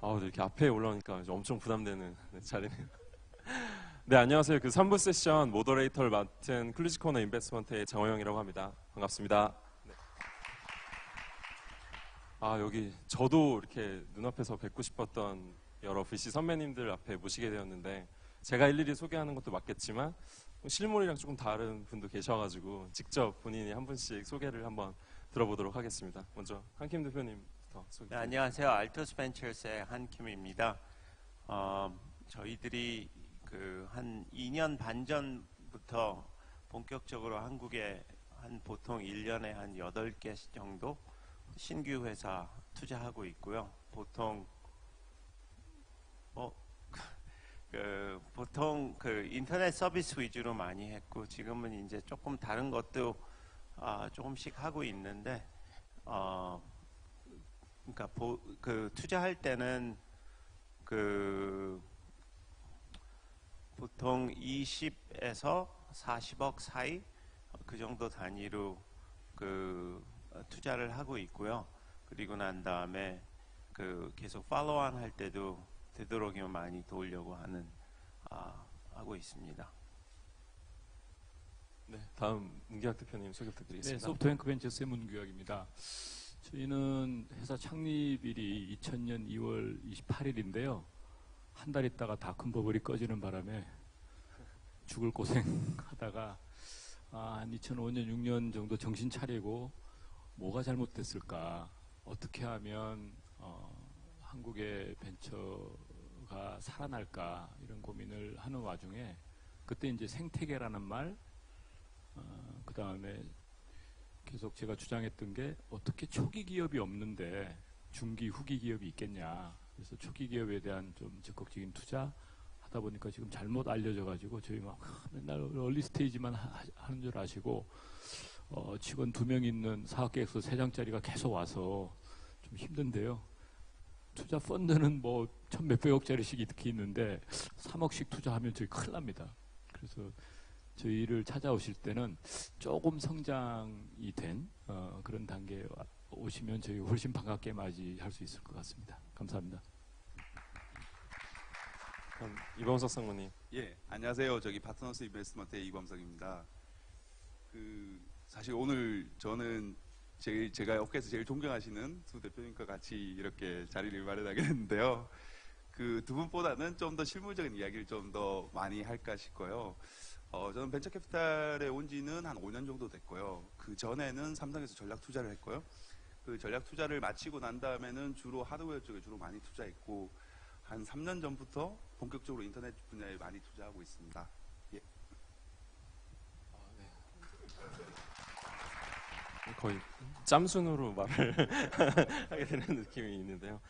이렇게 앞에 올라오니까 엄청 부담되는 자리네요. 네, 안녕하세요. 그 3부 세션 모더레이터를 맡은 클리지코너 인베스트먼트의 장호영이라고 합니다. 반갑습니다. 네. 여기 저도 이렇게 눈앞에서 뵙고 싶었던 여러 VC 선배님들 앞에 모시게 되었는데 제가 일일이 소개하는 것도 맞겠지만 실물이랑 조금 다른 분도 계셔가지고 직접 본인이 한 분씩 소개를 한번 들어보도록 하겠습니다. 먼저 한킴 대표님부터 소개. 네, 안녕하세요. 알토스 벤처스의 한킴입니다. 저희들이 한 2년 반 전부터 본격적으로 한국에 보통 1년에 한 8개 정도 신규 회사 투자하고 있고요. 보통 인터넷 서비스 위주로 많이 했고 지금은 이제 조금 다른 것도 조금씩 하고 있는데 그러니까 투자할 때는 보통 20에서 40억 사이 그 정도 단위로 투자를 하고 있고요. 그리고 난 다음에 계속 팔로우한 할 때도 되도록이면 많이 도우려고 하고 있습니다. 네, 다음 문규학 대표님 소개 부탁드리겠습니다. 네, 소프트뱅크 벤처스의 문규학입니다. 저희는 회사 창립일이 2000년 2월 28일인데요. 한 달 있다가 다큰버블이 꺼지는 바람에 죽을 고생하다가 한 2005년 6년 정도 정신 차리고 뭐가 잘못됐을까, 어떻게 하면 한국의 벤처가 살아날까 이런 고민을 하는 와중에 그때 이제 생태계라는 말, 그 다음에 계속 제가 주장했던 게 어떻게 초기 기업이 없는데 중기 후기 기업이 있겠냐. 그래서 초기 기업에 대한 좀 적극적인 투자 하다 보니까 지금 잘못 알려져 가지고 저희 막 맨날 얼리 스테이지만 하는 줄 아시고 직원 2명 있는 사업 계획서 3장짜리가 계속 와서 좀 힘든데요. 투자 펀드는 뭐 천몇백억짜리씩 이렇게 있는데 3억씩 투자하면 저희 큰일 납니다. 그래서 저희를 찾아오실 때는 조금 성장이 된 그런 단계에 오시면 저희 훨씬 반갑게 맞이할 수 있을 것 같습니다. 감사합니다. 그럼 이범석 상무님. 예, 안녕하세요. 저기 파트너스 인베스트먼트의 이범석입니다. 사실 오늘 저는 제가 업계에서 제일 존경하시는 두 대표님과 같이 이렇게 자리를 마련하게 됐는데요. 두 분보다는 좀 더 실무적인 이야기를 좀 더 많이 할까 싶고요. 저는 벤처캐피탈에 온 지는 한 5년 정도 됐고요. 그 전에는 삼성에서 전략 투자를 했고요. 그 전략 투자를 마치고 난 다음에는 주로 하드웨어 쪽에 주로 많이 투자했고 한 3년 전부터 본격적으로 인터넷 분야에 많이 투자하고 있습니다. 예. 네. 거의 짬순으로 말을 하게 되는 느낌이 있는데요.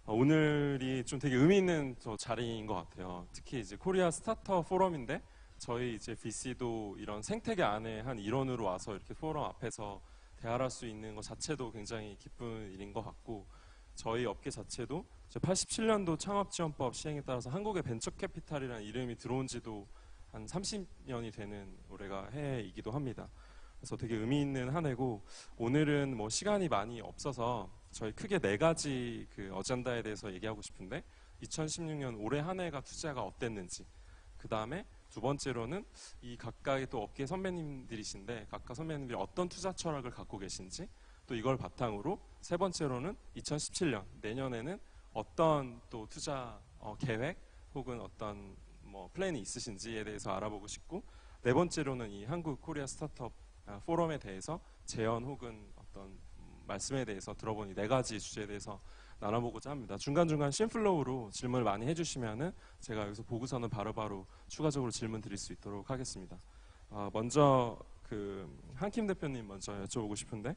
오늘이 좀 되게 의미 있는 자리인 것 같아요. 특히 이제 코리아 스타트업 포럼인데 저희 이제 VC도 이런 생태계 안에 한 일원으로 와서 이렇게 포럼 앞에서 대화할 수 있는 것 자체도 굉장히 기쁜 일인 것 같고 저희 업계 자체도 87년도 창업지원법 시행에 따라서 한국의 벤처캐피탈이라는 이름이 들어온 지도 한 30년이 되는 올해가 해이기도 합니다. 그래서 되게 의미 있는 한 해고 오늘은 뭐 시간이 많이 없어서 저희 크게 4가지 어젠다에 대해서 얘기하고 싶은데 2016년 올해 한 해가 투자가 어땠는지, 그 다음에 두 번째로는 이 각각의 또 업계 선배님들이신데 각각 선배님들이 어떤 투자 철학을 갖고 계신지, 또 이걸 바탕으로 세 번째로는 2017년 내년에는 어떤 또 투자 계획 혹은 어떤 뭐 플랜이 있으신지에 대해서 알아보고 싶고, 네 번째로는 이 한국 코리아 스타트업 포럼에 대해서 제언 혹은 어떤 말씀에 대해서 들어본 이 4가지 주제에 대해서 나눠보고자 합니다. 중간중간 심플로우로 질문을 많이 해주시면은 제가 여기서 보고서는 바로바로 추가적으로 질문 드릴 수 있도록 하겠습니다. 먼저 한킴 대표님 먼저 여쭤보고 싶은데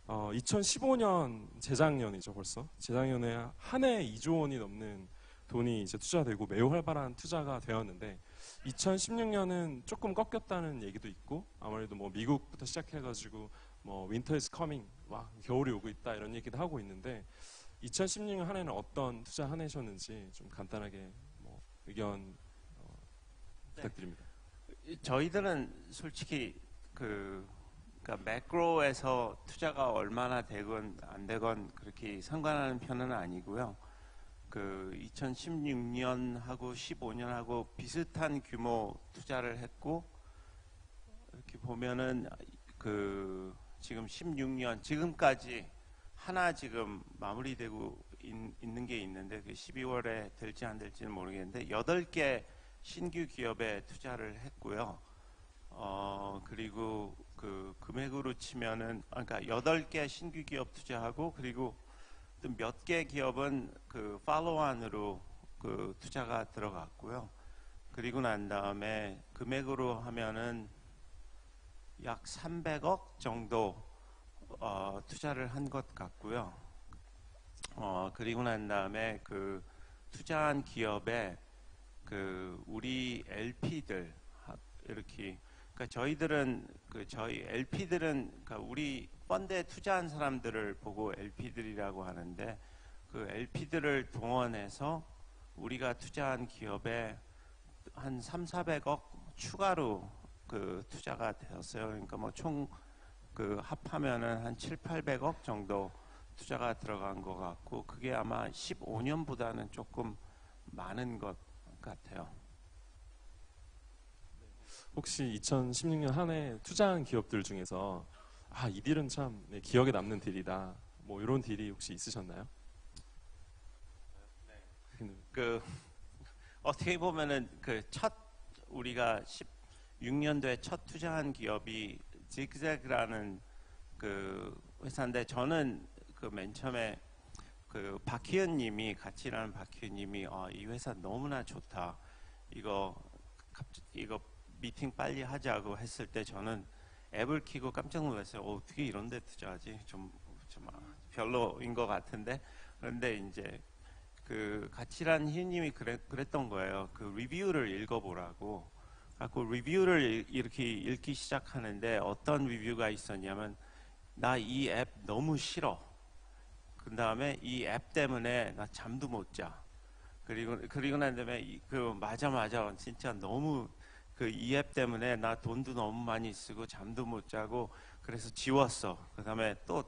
2015년 재작년이죠 벌써. 재작년에 한 해 2조 원이 넘는 돈이 이제 투자되고 매우 활발한 투자가 되었는데 2016년은 조금 꺾였다는 얘기도 있고 아무래도 뭐 미국부터 시작해가지고 뭐 윈터 이즈 커밍, 와 겨울이 오고 있다 이런 얘기도 하고 있는데 2016년 한 해는 어떤 투자 한 해셨는지 좀 간단하게 뭐 의견 부탁드립니다. 저희들은 솔직히 그러니까 매크로에서 투자가 얼마나 되건 안 되건 그렇게 상관하는 편은 아니고요. 그 2016년하고 15년하고 비슷한 규모 투자를 했고, 이렇게 보면은 그 지금 16년 지금까지 하나 지금 마무리되고 있는 게 있는데, 그 12월에 될지 안 될지는 모르겠는데 8개 신규 기업에 투자를 했고요. 그리고 그 금액으로 치면은, 그러니까 8개 신규 기업 투자하고, 그리고 또 몇 개 기업은 그 팔로우안으로 그 투자가 들어갔고요. 그리고 난 다음에 금액으로 하면은 약 300억 정도 투자를 한 것 같고요. 그리고 난 다음에 그 투자한 기업에 그 우리 LP들 이렇게, 그러니까 저희들은 저희 LP들은 그러니까 우리 펀드에 투자한 사람들을 보고 LP들이라고 하는데, 그 LP들을 동원해서 우리가 투자한 기업에 한 300~400억 추가로 그 투자가 되었어요. 그러니까 뭐 총 그 합하면은 한 700~800억 정도 투자가 들어간 것 같고, 그게 아마 15년보다는 조금 많은 것 같아요. 혹시 2016년 한 해 투자한 기업들 중에서 이 딜은 참 기억에 남는 딜이다, 뭐 이런 딜이 혹시 있으셨나요? 그 어떻게 보면은 그 우리가 16년도에 첫 투자한 기업이 직잭라는 그 회사인데, 저는 그 맨 처음에 그 박희은 님이, 같이 일하는 박희은 님이 이 회사 너무나 좋다, 이거 미팅 빨리 하자고 했을 때 저는 앱을 키고 깜짝 놀랐어요. 어떻게 이런 데 투자하지? 좀 별로인 것 같은데. 그런데 이제 그 같이 일하는 희은 님이 그랬던 거예요. 그 리뷰를 읽어보라고. 갖고 리뷰를 이렇게 읽기 시작하는데, 어떤 리뷰가 있었냐면, 나 이 앱 너무 싫어. 그 다음에 이 앱 때문에 나 잠도 못 자. 그리고 난 다음에 맞아 진짜 너무 그 이 앱 때문에 나 돈도 너무 많이 쓰고 잠도 못 자고 그래서 지웠어. 그 다음에 또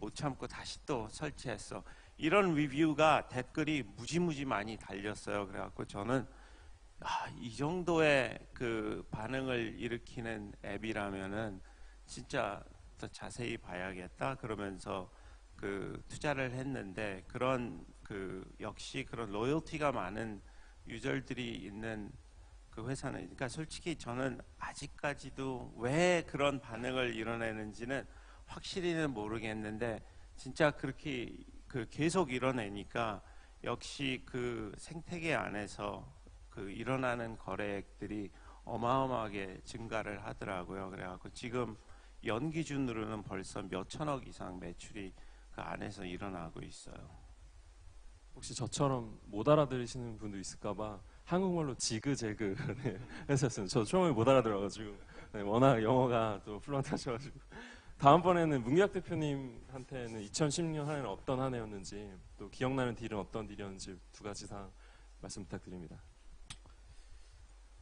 못 참고 다시 또 설치했어. 이런 리뷰가 댓글이 무지무지 많이 달렸어요. 그래갖고 저는 이 정도의 그 반응을 일으키는 앱이라면은 진짜 더 자세히 봐야겠다, 그러면서 그 투자를 했는데, 그런 그 역시 그런 로열티가 많은 유저들이 있는 그 회사는, 그러니까 솔직히 저는 아직까지도 왜 그런 반응을 이뤄내는지는 확실히는 모르겠는데, 진짜 그렇게 그 계속 이뤄내니까 역시 그 생태계 안에서 그 일어나는 거래액들이 어마어마하게 증가를 하더라고요. 그래갖고 지금 연 기준으로는 벌써 몇 천억 이상 매출이 그 안에서 일어나고 있어요. 혹시 저처럼 못 알아들으시는 분도 있을까봐 한국말로 지그재그 했었어요. 저 처음에 못 알아들어가지고, 워낙 영어가 또 플루언트하셔가지고. 다음번에는 문규학 대표님한테는 2016년 한 해는 어떤 한 해였는지, 또 기억나는 딜은 어떤 딜이었는지 두 가지 사항 말씀 부탁드립니다.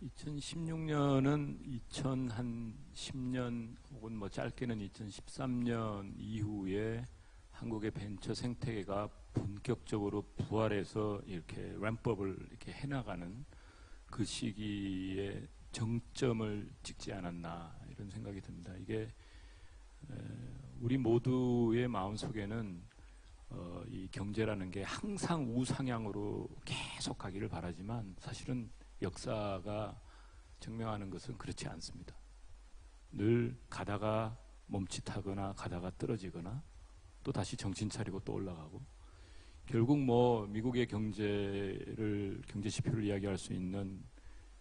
2016년은 2010년 혹은 뭐 짧게는 2013년 이후에 한국의 벤처 생태계가 본격적으로 부활해서 이렇게 램프업을 이렇게 해나가는 그 시기에 정점을 찍지 않았나, 이런 생각이 듭니다. 이게 우리 모두의 마음속에는 이 경제라는 게 항상 우상향으로 계속 가기를 바라지만, 사실은 역사가 증명하는 것은 그렇지 않습니다. 늘 가다가 멈칫하거나 가다가 떨어지거나 또 다시 정신 차리고 또 올라가고, 결국 뭐 미국의 경제 지표를 이야기할 수 있는,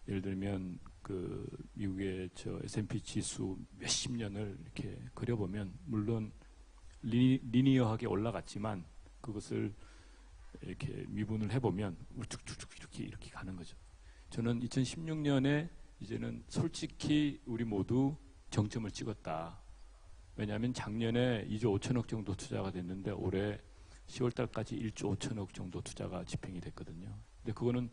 예를 들면 그 미국의 S&P 지수 몇십 년을 이렇게 그려보면, 물론 리니어하게 올라갔지만 그것을 이렇게 미분을 해보면 우측 이렇게 가는 거죠. 저는 2016년에 이제는 솔직히 우리 모두 정점을 찍었다. 왜냐하면 작년에 2조 5천억 정도 투자가 됐는데 올해 10월 달까지 1조 5천억 정도 투자가 집행이 됐거든요. 근데 그거는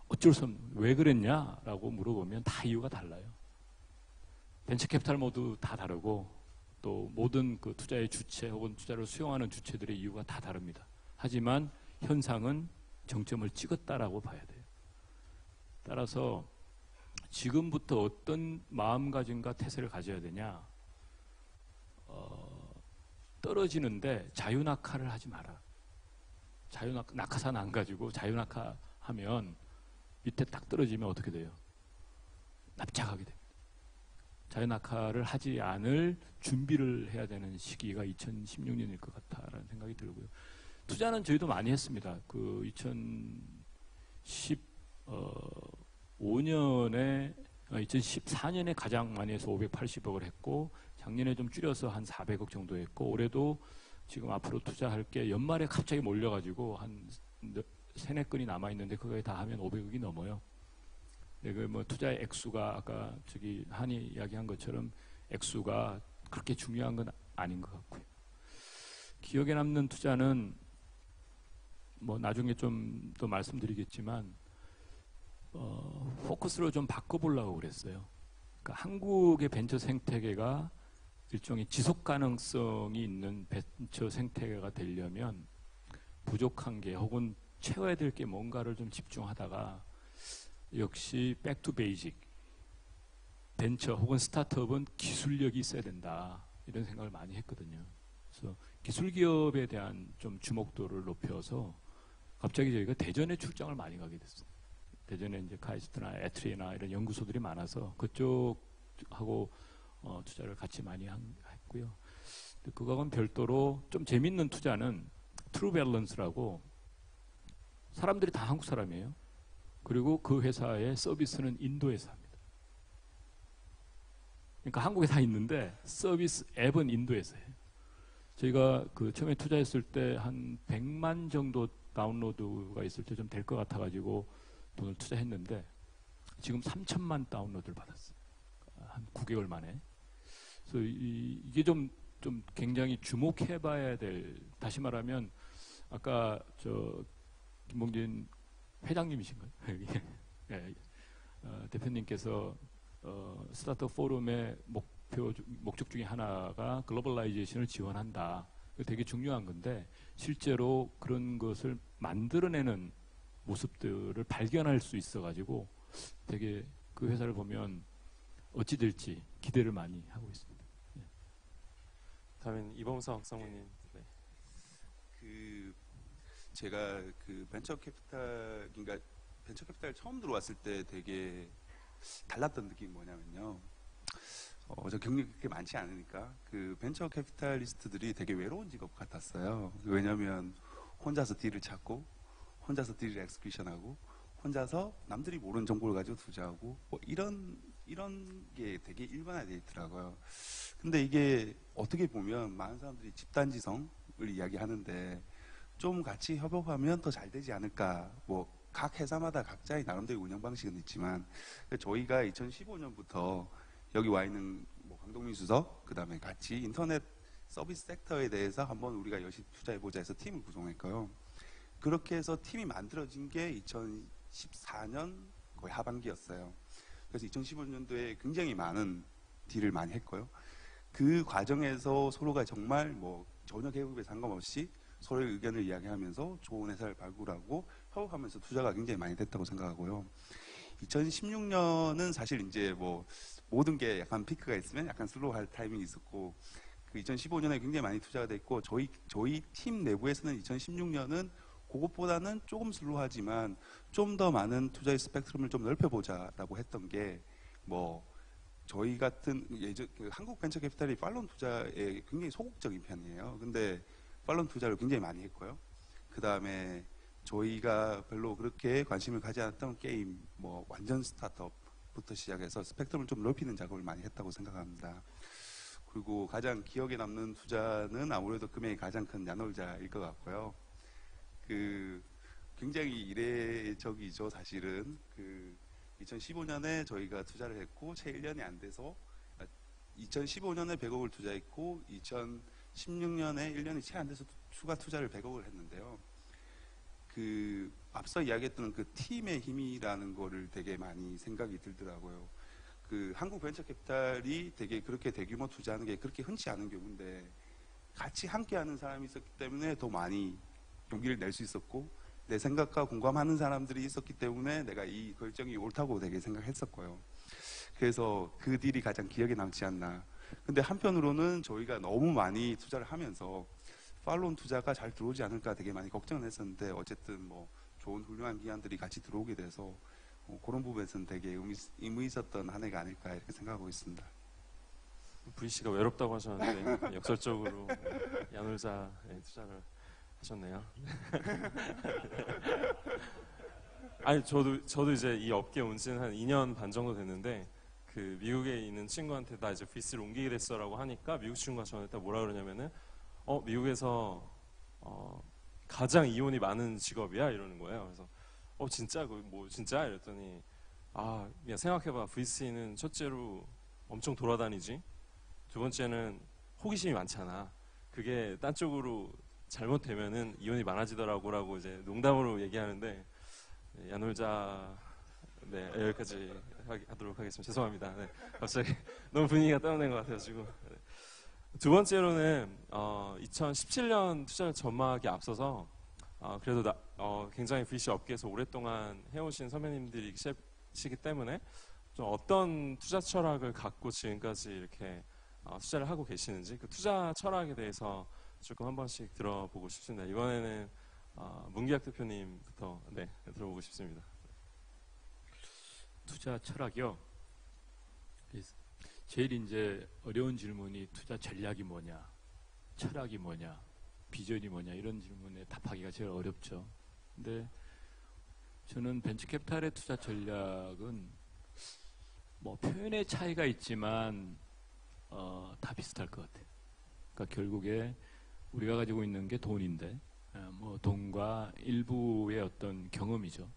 어쩔 수 없는, 왜 그랬냐라고 물어보면 다 이유가 달라요. 벤처 캐피탈 모두 다 다르고, 또 모든 그 투자의 주체 혹은 투자를 수용하는 주체들의 이유가 다 다릅니다. 하지만 현상은 정점을 찍었다라고 봐야 돼요. 따라서 지금부터 어떤 마음가짐과 태세를 가져야 되냐? 떨어지는데 자유낙하를 하지 마라. 낙하산 안 가지고 자유낙하하면 밑에 딱 떨어지면 어떻게 돼요? 납작하게 됩니다. 자유낙하를 하지 않을 준비를 해야 되는 시기가 2016년일 것 같다라는 생각이 들고요. 투자는 저희도 많이 했습니다. 그 2014년에 가장 많이 해서 580억을 했고, 작년에 좀 줄여서 한 400억 정도 했고, 올해도 지금 앞으로 투자할 게 연말에 갑자기 몰려가지고 한 3-4건이 남아있는데 그거에 다 하면 500억이 넘어요. 네, 그 뭐 투자의 액수가 아까 저기 한이 이야기한 것처럼 액수가 그렇게 중요한 건 아닌 것 같고요. 기억에 남는 투자는 뭐 나중에 좀 더 말씀드리겠지만 포커스를 좀 바꿔보려고 그랬어요. 그러니까 한국의 벤처 생태계가 일종의 지속 가능성이 있는 벤처 생태계가 되려면 부족한 게 혹은 채워야 될 게 뭔가를 좀 집중하다가 역시 백투 베이직, 벤처 혹은 스타트업은 기술력이 있어야 된다 이런 생각을 많이 했거든요. 그래서 기술 기업에 대한 좀 주목도를 높여서 갑자기 저희가 대전에 출장을 많이 가게 됐어요. 대전에 이제 카이스트나 에트리나 이런 연구소들이 많아서 그쪽하고 투자를 같이 많이 했고요. 그거하고는 별도로 좀 재밌는 투자는 트루밸런스라고, 사람들이 다 한국 사람이에요. 그리고 그 회사의 서비스는 인도 회사입니다. 그러니까 한국에 다 있는데 서비스 앱은 인도에서 해요. 저희가 그 처음에 투자했을 때 한 100만 정도 다운로드가 있을 때 좀 될 것 같아가지고 돈을 투자했는데 지금 3천만 다운로드를 받았어요. 한 9개월 만에. 그래서 이게 좀 굉장히 주목해봐야 될, 다시 말하면 아까 저 김봉진 회장님이신가요? 네, 대표님께서 스타트업 포럼의 목적 중에 하나가 글로벌라이제이션을 지원한다. 되게 중요한 건데 실제로 그런 것을 만들어내는 모습들을 발견할 수 있어가지고 되게 그 회사를 보면 어찌 될지 기대를 많이 하고 있습니다. 네. 다음엔 이범석 상무님. 네. 제가 그 벤처 캐피탈 처음 들어왔을 때 되게 달랐던 느낌이 뭐냐면요. 저 경력이 그렇게 많지 않으니까 그 벤처 캐피탈리스트들이 되게 외로운 직업 같았어요. 왜냐하면 혼자서 딜을 찾고, 혼자서 딜을 엑스큐션하고, 혼자서 남들이 모르는 정보를 가지고 투자하고, 뭐 이런 게 되게 일반화되어 있더라고요. 근데 이게 어떻게 보면 많은 사람들이 집단지성을 이야기하는데 좀 같이 협업하면 더 잘 되지 않을까. 뭐 각 회사마다 각자의 나름대로 운영 방식은 있지만 저희가 2015년부터 여기 와 있는 뭐 강동민 수석, 그 다음에 같이 인터넷 서비스 섹터에 대해서 한번 우리가 열심히 투자해보자 해서 팀을 구성했고요. 그렇게 해서 팀이 만들어진 게 2014년 거의 하반기였어요. 그래서 2015년도에 굉장히 많은 딜을 많이 했고요. 그 과정에서 서로가 정말 뭐 전혀 계급에 상관없이 서로의 의견을 이야기하면서 좋은 회사를 발굴하고 협업하면서 투자가 굉장히 많이 됐다고 생각하고요. 2016년은 사실 이제 뭐 모든 게 약간 피크가 있으면 약간 슬로우할 타이밍이 있었고, 그 2015년에 굉장히 많이 투자가 됐고, 저희 팀 내부에서는 2016년은 그것보다는 조금 슬로우하지만 좀 더 많은 투자의 스펙트럼을 좀 넓혀보자라고 했던 게, 뭐 저희 같은 한국 벤처 캐피탈이 팔로운 투자에 굉장히 소극적인 편이에요. 근데 팔로운 투자를 굉장히 많이 했고요. 그 다음에 저희가 별로 그렇게 관심을 가지 않았던 게임, 뭐 완전 스타트업부터 시작해서 스펙트럼을 좀 넓히는 작업을 많이 했다고 생각합니다. 그리고 가장 기억에 남는 투자는 아무래도 금액이 가장 큰 야놀자일 것 같고요. 굉장히 이례적이죠, 사실은. 2015년에 저희가 투자를 했고 채 1년이 안 돼서 2015년에 100억을 투자했고 2016년에 1년이 채 안 돼서 추가 투자를 100억을 했는데요. 앞서 이야기했던 그 팀의 힘이라는 거를 되게 많이 생각이 들더라고요. 한국 벤처 캐피탈이 되게 그렇게 대규모 투자하는 게 그렇게 흔치 않은 경우인데 같이 함께하는 사람이 있었기 때문에 더 많이 용기를 낼 수 있었고 내 생각과 공감하는 사람들이 있었기 때문에 내가 이 결정이 옳다고 되게 생각했었고요. 그래서 그 딜이 가장 기억에 남지 않나. 근데 한편으로는 저희가 너무 많이 투자를 하면서 팔로운 투자가 잘 들어오지 않을까 되게 많이 걱정을 했었는데 어쨌든 뭐 좋은 훌륭한 기관들이 같이 들어오게 돼서 그런 부분에서는 되게 의미 있었던 한 해가 아닐까 이렇게 생각하고 있습니다. VC가 외롭다고 하셨는데 역설적으로 야놀자에 투자를 하셨네요. 아니 저도 이제 이 업계에 온 지는 한 2년 반 정도 됐는데 그 미국에 있는 친구한테 나 이제 VC를 옮기게 됐어라고 하니까 미국 친구가 저한테 뭐라 그러냐면은 미국에서 가장 이혼이 많은 직업이야 이러는 거예요. 그래서 진짜 뭐 진짜 이랬더니 그냥 생각해봐. VC는 첫째로 엄청 돌아다니지. 두 번째는 호기심이 많잖아. 그게 딴 쪽으로 잘못되면은 이혼이 많아지더라고라고 이제 농담으로 얘기하는데 야놀자 네 여기까지 하도록 하겠습니다. 죄송합니다. 네, 갑자기 너무 분위기가 다운된 것 같아가지고. 네. 두 번째로는 2017년 투자 전망하기 앞서서 그래도 굉장히 VC 업계에서 오랫동안 해오신 선배님들이시기 때문에 좀 어떤 투자 철학을 갖고 지금까지 이렇게 투자를 하고 계시는지 그 투자 철학에 대해서 조금 한 번씩 들어보고 싶습니다. 이번에는 문기학 대표님부터 네 들어보고 싶습니다. 투자 철학이요. 제일 이제 어려운 질문이 투자 전략이 뭐냐, 철학이 뭐냐, 비전이 뭐냐 이런 질문에 답하기가 제일 어렵죠. 근데 저는 벤처캐피탈의 투자 전략은 뭐 표현의 차이가 있지만 다 비슷할 것 같아요. 그러니까 결국에 우리가 가지고 있는 게 돈인데 뭐 돈과 일부의 어떤 경험이죠.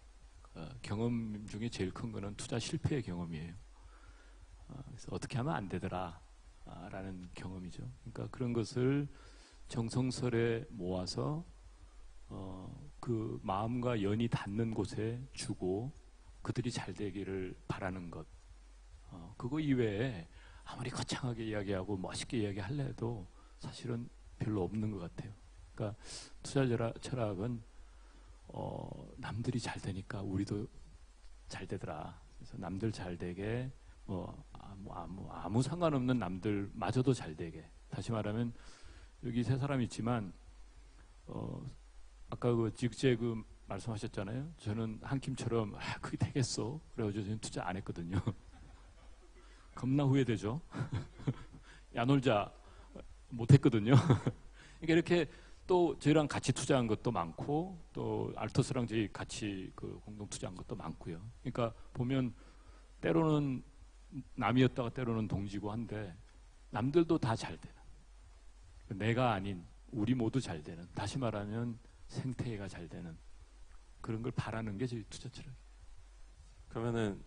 경험 중에 제일 큰 거는 투자 실패의 경험이에요. 그래서 어떻게 하면 안 되더라 라는 경험이죠. 그러니까 그런 것을 정성스레 모아서 그 마음과 연이 닿는 곳에 주고 그들이 잘 되기를 바라는 것. 그거 이외에 아무리 거창하게 이야기하고 멋있게 이야기하려 해도 사실은 별로 없는 것 같아요. 그러니까 투자 철학은 남들이 잘 되니까 우리도 잘 되더라. 그래서 남들 잘 되게 아무 상관없는 남들마저도 잘 되게. 다시 말하면 여기 세 사람 있지만 아까 그 직제 말씀하셨잖아요. 저는 한킴처럼 그게 되겠어. 그래가지고 저는 투자 안 했거든요. 겁나 후회되죠. 야놀자 못했거든요. 그러니까 이렇게 또 저희랑 같이 투자한 것도 많고 또 알토스랑 저희 같이 그 공동 투자한 것도 많고요. 그러니까 보면 때로는 남이었다가 때로는 동지고 한데 남들도 다 잘 되는, 내가 아닌 우리 모두 잘 되는, 다시 말하면 생태계가 잘 되는 그런 걸 바라는 게 저희 투자 철학이에요. 그러면은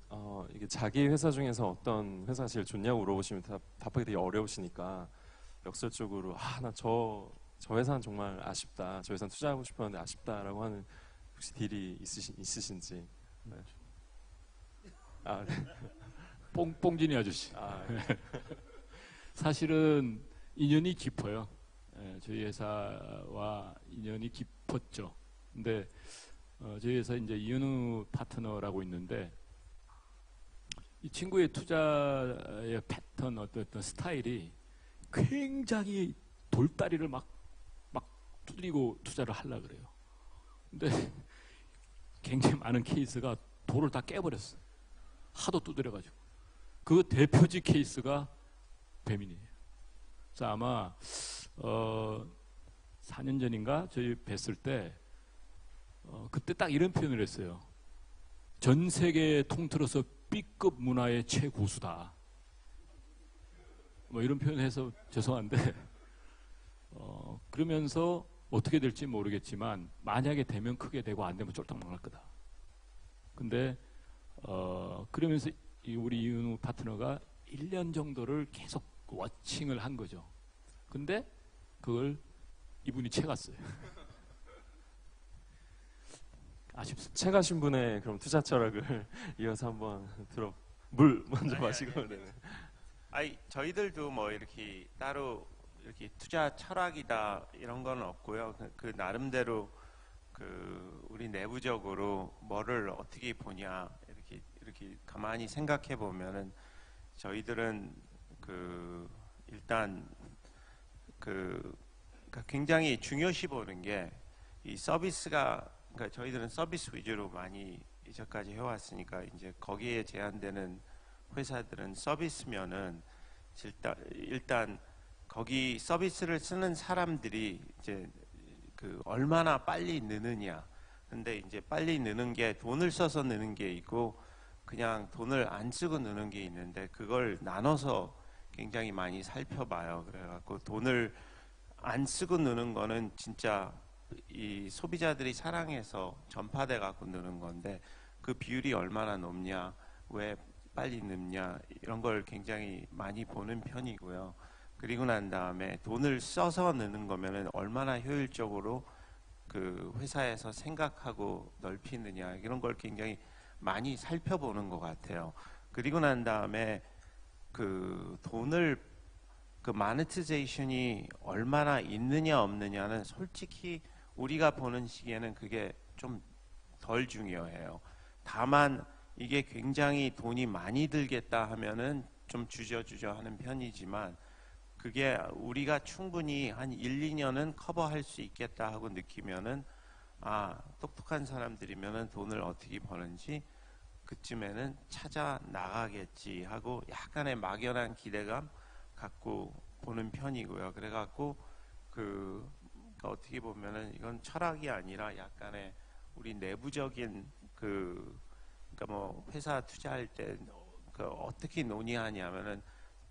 이게 자기 회사 중에서 어떤 회사가 제일 좋냐고 물어보시면 답하기 되게 어려우시니까 역설적으로 나 저 회사는 정말 아쉽다. 저 회사는 투자하고 싶었는데 아쉽다라고 하는 혹시 딜이 있으신지. 네. 네. 뽕진이 아저씨. 사실은 인연이 깊어요. 저희 회사와 인연이 깊었죠. 근데 저희 회사 이제 이현우 파트너라고 있는데 이 친구의 투자의 패턴 어떤 스타일이 굉장히 돌다리를 막 두드리고 투자를 하려고 그래요. 근데 굉장히 많은 케이스가 돌을 다 깨버렸어요. 하도 두드려가지고. 그 대표직 케이스가 배민이에요. 그래서 아마 4년 전인가 저희 뵀을 때 그때 딱 이런 표현을 했어요. 전 세계 통틀어서 B급 문화의 최고수다. 뭐 이런 표현해서 죄송한데 그러면서 어떻게 될지 모르겠지만 만약에 되면 크게 되고 안 되면 쫄딱 망할 거다. 근데 그러면서 우리 이은우 파트너가 1년 정도를 계속 워칭을 한 거죠. 근데 그걸 이분이 채갔어요. 아쉽습니다. 채가신 분의 그럼 투자 철학을 이어서 한번 물 먼저 마시고. 네. 저희들도 뭐 이렇게 따로 이렇게 투자 철학이다 이런 건 없고요. 그 나름대로 우리 내부적으로 뭐를 어떻게 보냐 이렇게 가만히 생각해 보면은 저희들은 일단 그러니까 굉장히 중요시 보는 게 이 서비스가, 그러니까 저희들은 서비스 위주로 많이 이제까지 해왔으니까 이제 거기에 제한되는 회사들은 서비스면은 일단 거기 서비스를 쓰는 사람들이 이제 얼마나 빨리 느느냐. 근데 이제 빨리 느는 게 돈을 써서 느는 게 있고 그냥 돈을 안 쓰고 느는 게 있는데 그걸 나눠서 굉장히 많이 살펴봐요. 그래갖고 돈을 안 쓰고 느는 거는 진짜 이 소비자들이 사랑해서 전파돼 갖고 느는 건데 그 비율이 얼마나 높냐, 왜 빨리 늙냐 이런 걸 굉장히 많이 보는 편이고요. 그리고 난 다음에 돈을 써서 느는 거면은 얼마나 효율적으로 그 회사에서 생각하고 넓히느냐 이런 걸 굉장히 많이 살펴보는 것 같아요. 그리고 난 다음에 돈을 마네티제이션이 얼마나 있느냐 없느냐는 솔직히 우리가 보는 시기에는 그게 좀 덜 중요해요. 다만 이게 굉장히 돈이 많이 들겠다 하면은 좀 주저주저 하는 편이지만 그게 우리가 충분히 한 1, 2년은 커버할 수 있겠다 하고 느끼면은 똑똑한 사람들이면은 돈을 어떻게 버는지 그쯤에는 찾아 나가겠지 하고 약간의 막연한 기대감 갖고 보는 편이고요. 그래갖고 그러니까 어떻게 보면은 이건 철학이 아니라 약간의 우리 내부적인 그러니까 뭐 회사 투자할 때 어떻게 논의하냐면은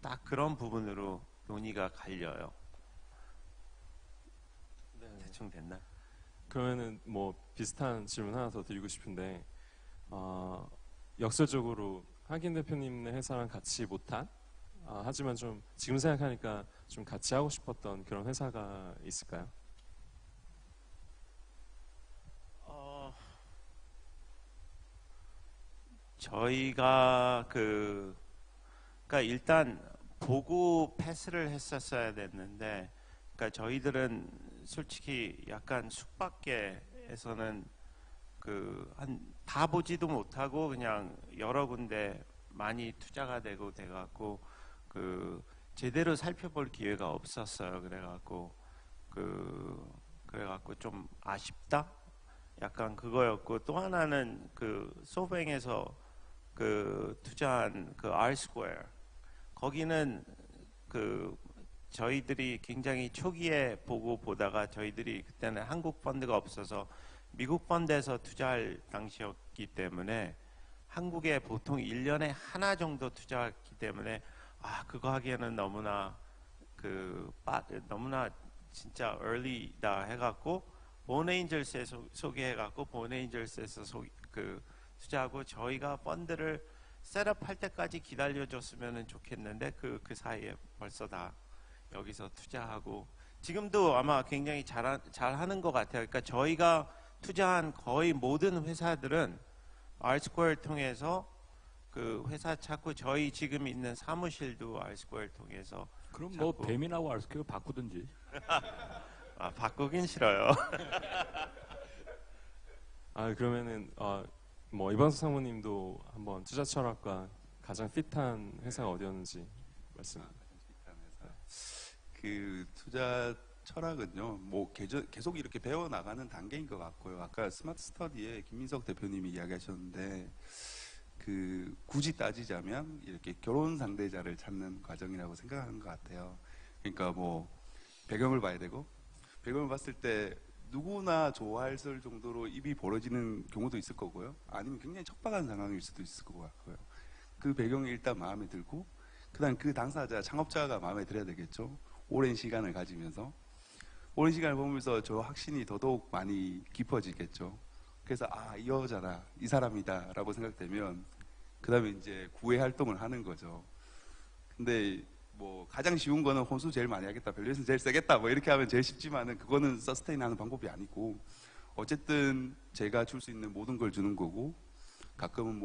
딱 그런 부분으로 논의가 갈려요. 대충 됐나? 그러면은 뭐 비슷한 질문 하나 더 드리고 싶은데 역설적으로 하긴 대표님네 회사랑 같이 못한 하지만 좀 지금 생각하니까 좀 같이 하고 싶었던 그런 회사가 있을까요? 저희가 그러니까 일단 보고 패스를 했었어야 됐는데, 그러니까 저희들은 솔직히 약간 숙박계에서는 다 보지도 못하고 그냥 여러 군데 많이 투자가 되고 돼갖고 제대로 살펴볼 기회가 없었어요. 그래갖고 좀 아쉽다. 약간 그거였고 또 하나는 소뱅에서 투자한 R-스퀘어 거기는 저희들이 굉장히 초기에 보고 보다가 저희들이 그때는 한국 펀드가 없어서 미국 펀드에서 투자할 당시였기 때문에 한국에 보통 1년에 하나 정도 투자했기 때문에 그거 하기에는 너무나 너무나 진짜 early다 해갖고 본에인절스에 소개해갖고 본에인절스에서 투자하고 저희가 펀드를 셋업할 때까지 기다려줬으면 좋겠는데 그 사이에 벌써 다 여기서 투자하고 지금도 아마 굉장히 잘하는 것 같아요. 그러니까 저희가 투자한 거의 모든 회사들은 R-스퀘어를 통해서 회사 찾고 저희 지금 있는 사무실도 R-스퀘어를 통해서 그럼 찾고. 뭐 뱀이나고 R-스퀘어 바꾸든지. 바꾸긴 싫어요. 그러면은 뭐 이방수 상무님도 한번 투자 철학과 가장 핏한 회사가 어디였는지 말씀. 투자 철학은요, 뭐 계속 이렇게 배워 나가는 단계인 것 같고요. 아까 스마트 스터디에 김민석 대표님이 이야기하셨는데, 굳이 따지자면 이렇게 결혼 상대자를 찾는 과정이라고 생각하는 것 같아요. 그러니까 뭐 배경을 봐야 되고, 배경을 봤을 때 누구나 좋아할 정도로 입이 벌어지는 경우도 있을 거고요. 아니면 굉장히 척박한 상황일 수도 있을 것 같고요. 그 배경이 일단 마음에 들고, 그다음 그 당사자, 창업자가 마음에 들어야 되겠죠. 오랜 시간을 가지면서 오랜 시간을 보면서 저 확신이 더더욱 많이 깊어지겠죠. 그래서 이 여자라, 이 사람이다라고 생각되면 그 다음에 이제 구애 활동을 하는 거죠. 근데 뭐 가장 쉬운 거는 혼수 제일 많이 하겠다, 밸류에이션 제일 세겠다 뭐 이렇게 하면 제일 쉽지만은 그거는 서스테인하는 방법이 아니고 어쨌든 제가 줄 수 있는 모든 걸 주는 거고 가끔은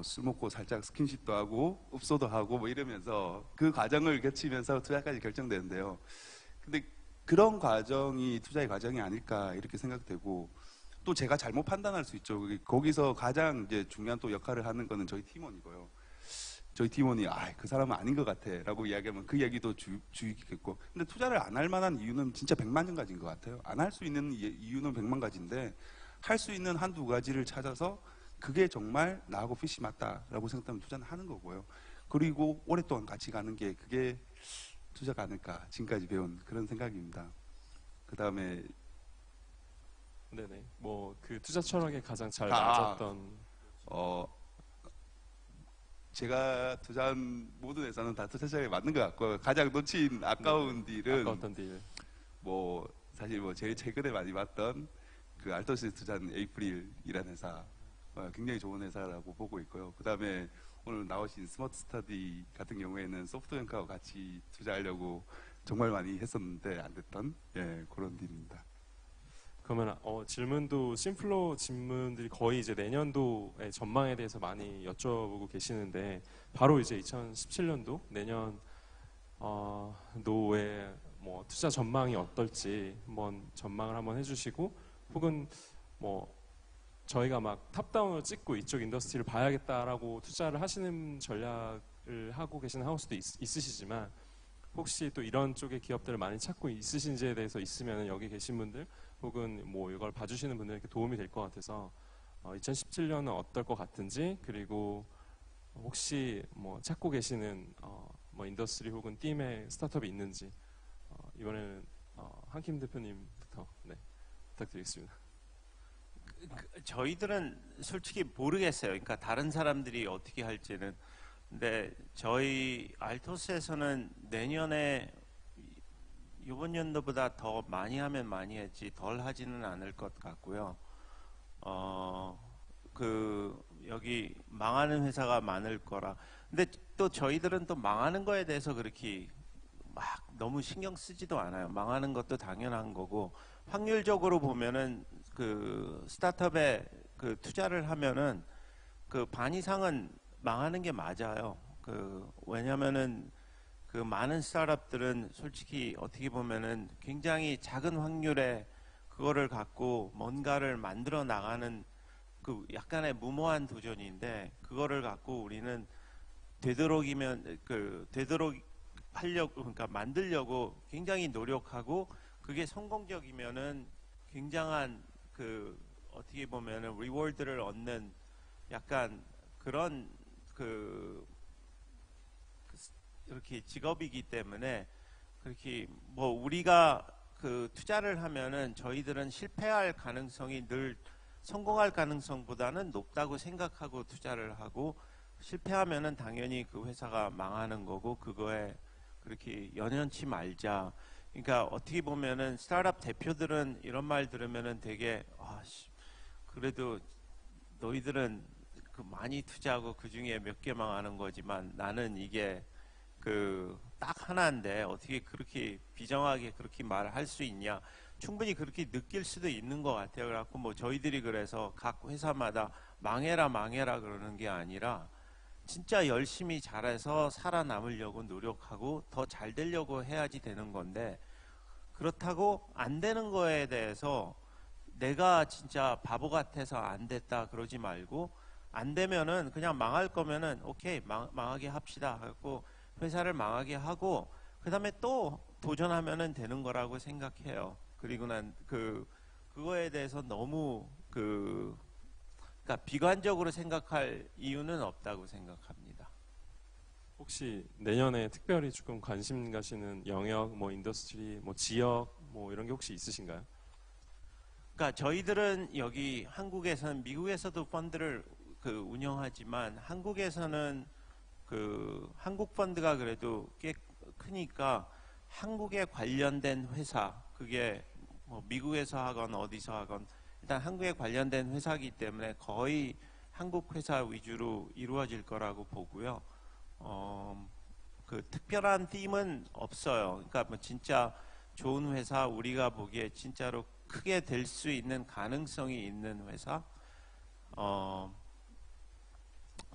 술 먹고 살짝 스킨십도 하고 읍소도 하고 뭐 이러면서 그 과정을 거치면서 투자까지 결정되는데요. 근데 그런 과정이 투자의 과정이 아닐까 이렇게 생각되고 또 제가 잘못 판단할 수 있죠. 거기서 가장 이제 중요한 또 역할을 하는 거는 저희 팀원이고요. 저희 팀원이 그 사람은 아닌 것 같아라고 이야기하면 그 얘기도 주의깊겠고 근데 투자를 안 할 만한 이유는 진짜 100만 가지인 것 같아요. 안 할 수 있는 이유는 100만 가지인데 할 수 있는 한두 가지를 찾아서 그게 정말 나하고 핏이 맞다라고 생각하면 투자는 하는 거고요. 그리고 오랫동안 같이 가는 게 그게 투자가 아닐까 지금까지 배운 그런 생각입니다. 그 다음에 네네. 뭐 그 투자 철학에 가장 잘 아, 맞았던 제가 투자한 모든 회사는 다 투자 철학에 맞는 것 같고 가장 놓친 아까운 딜은 아까웠던 딜. 뭐 사실 뭐 제일 최근에 많이 봤던 그 알토스에 투자한 에이프릴이라는 회사 굉장히 좋은 회사라고 보고 있고요. 그 다음에 오늘 나오신 스마트 스터디 같은 경우에는 소프트뱅크하고 같이 투자하려고 정말 많이 했었는데 안 됐던 그런 딜입니다. 그러면 질문도 심플로 질문들이 거의 이제 내년도의 전망에 대해서 많이 여쭤보고 계시는데 바로 이제 2017년도 내년 노에 뭐 투자 전망이 어떨지 한번 전망을 한번 해주시고 혹은 뭐 저희가 막 탑다운을 찍고 이쪽 인더스트리를 봐야겠다라고 투자를 하시는 전략을 하고 계시는 하우스도 있으시지만 혹시 또 이런 쪽의 기업들을 많이 찾고 있으신지에 대해서 있으면 여기 계신 분들 혹은 뭐 이걸 봐주시는 분들에게 도움이 될 것 같아서 2017년은 어떨 것 같은지 그리고 혹시 뭐 찾고 계시는 뭐 인더스트리 혹은 팀의 스타트업이 있는지 이번에는 한킴 대표님부터 부탁드리겠습니다. 저희들은 솔직히 모르겠어요. 그러니까 다른 사람들이 어떻게 할지는. 근데 저희 알토스에서는 내년에 이번 연도보다 더 많이 하면 많이 했지 덜 하지는 않을 것 같고요. 여기 망하는 회사가 많을 거라. 근데 또 저희들은 또 망하는 거에 대해서 그렇게 막 너무 신경 쓰지도 않아요. 망하는 것도 당연한 거고 확률적으로 보면은 그 스타트업에 그 투자를 하면은 그 반 이상은 망하는 게 맞아요. 왜냐면은 그 많은 스타트업들은 솔직히 어떻게 보면은 굉장히 작은 확률에 그거를 갖고 뭔가를 만들어 나가는 그 약간의 무모한 도전인데 그거를 갖고 우리는 되도록 하려고 그러니까 만들려고 굉장히 노력하고 그게 성공적이면은 굉장한 그 어떻게 보면은 리워드를 얻는 약간 그런 이렇게 직업이기 때문에 그렇게 뭐 우리가 그 투자를 하면은 저희들은 실패할 가능성이 늘 성공할 가능성보다는 높다고 생각하고 투자를 하고 실패하면은 당연히 그 회사가 망하는 거고 그거에 그렇게 연연치 말자. 그러니까 어떻게 보면은 스타트업 대표들은 이런 말 들으면은 되게 그래도 너희들은 그 많이 투자하고 그 중에 몇 개 망하는 거지만 나는 이게 딱 하나인데 어떻게 그렇게 비정하게 그렇게 말을 할 수 있냐. 충분히 그렇게 느낄 수도 있는 것 같아요. 그래갖고 뭐 저희들이 그래서 각 회사마다 망해라 그러는 게 아니라 진짜 열심히 잘해서 살아남으려고 노력하고 더 잘 되려고 해야지 되는 건데 그렇다고 안 되는 거에 대해서 내가 진짜 바보 같아서 안 됐다 그러지 말고 안 되면은 그냥 망할 거면은 오케이 망하게 합시다 하고 회사를 망하게 하고 그 다음에 또 도전하면은 되는 거라고 생각해요. 그리고 난 그거에 대해서 너무 그러니까 비관적으로 생각할 이유는 없다고 생각합니다. 혹시 내년에 특별히 조금 관심 가시는 영역, 뭐 인더스트리, 뭐 지역, 뭐 이런 게 혹시 있으신가요? 그러니까 저희들은 여기 한국에서는 미국에서도 펀드를 운영하지만 한국에서는 한국 펀드가 그래도 꽤 크니까 한국에 관련된 회사 그게 뭐 미국에서 하건 어디서 하건 일단 한국에 관련된 회사이기 때문에 거의 한국 회사 위주로 이루어질 거라고 보고요. 특별한 팀은 없어요. 그러니까 뭐 진짜 좋은 회사 우리가 보기에 진짜로 크게 될 수 있는 가능성이 있는 회사